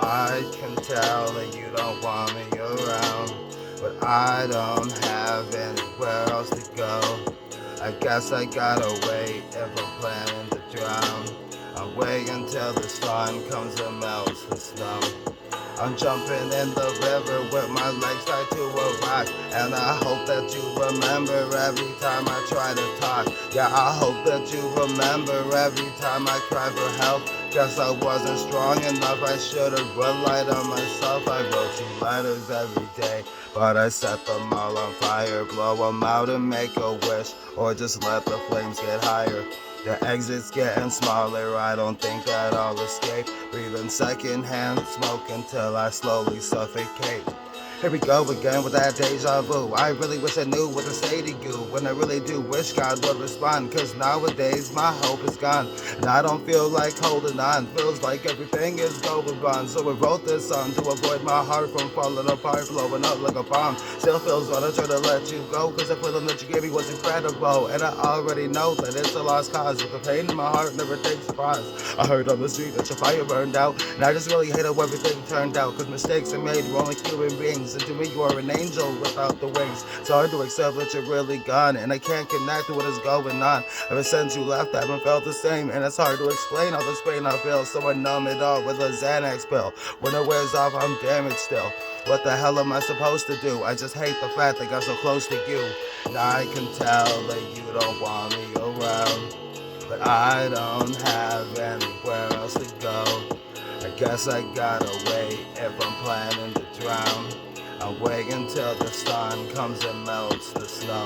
I can tell that you don't want me around, but I don't have anywhere else to go. I guess I gotta wait if I'm planning to drown. I'll wait until the sun comes and melts the snow. I'm jumping in the river with my legs tied to a rock, and I hope that you remember every time I try to talk. Yeah, I hope that you remember every time I cry for help. Guess I wasn't strong enough, I should've relied on myself. I wrote you letters every day, but I set them all on fire. Blow them out and make a wish, or just let the flames get higher. The exit's getting smaller, I don't think that I'll escape. Breathing secondhand smoke until I slowly suffocate. Here we go again with that deja vu. I really wish I knew what to say to you, when I really do wish God would respond. Cause nowadays my hope is gone, and I don't feel like holding on. Feels like everything is going wrong. So I wrote this song to avoid my heart from falling apart, blowing up like a bomb. Still feels when I try to let you go, cause the feeling that you gave me was incredible. And I already know that it's a lost cause, but the pain in my heart never takes a pause. I heard on the street that your fire burned out, and I just really hate how everything turned out. Cause mistakes are made, we're only human beings, and to me you are an angel without the wings. It's hard to accept that you're really gone, and I can't connect to what is going on. Ever since you left I haven't felt the same, and it's hard to explain all this pain I feel. So I numb it all with a Xanax pill. When it wears off I'm damaged still. What the hell am I supposed to do? I just hate the fact that I got so close to you. Now I can tell that you don't want me around, but I don't have anywhere else to go. I guess I gotta wait if I'm planning to drown. I'll wait until the sun comes and melts the snow.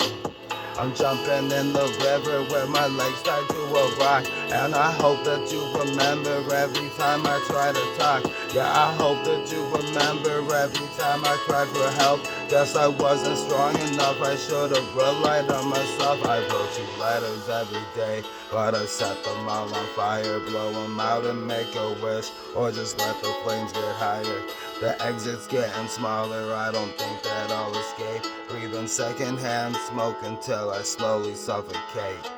I'm jumping in the river with my legs tied to a rock, and I hope that you remember every time I try to talk. Yeah, I hope that you remember every time I cried for help. Guess I wasn't strong enough, I should've relied on myself. I wrote you letters every day, but I set them all on fire. Blow them out and make a wish, or just let the flames get higher. The exit's getting smaller, I don't think that I'll escape. Breathing secondhand smoke until I slowly suffocate.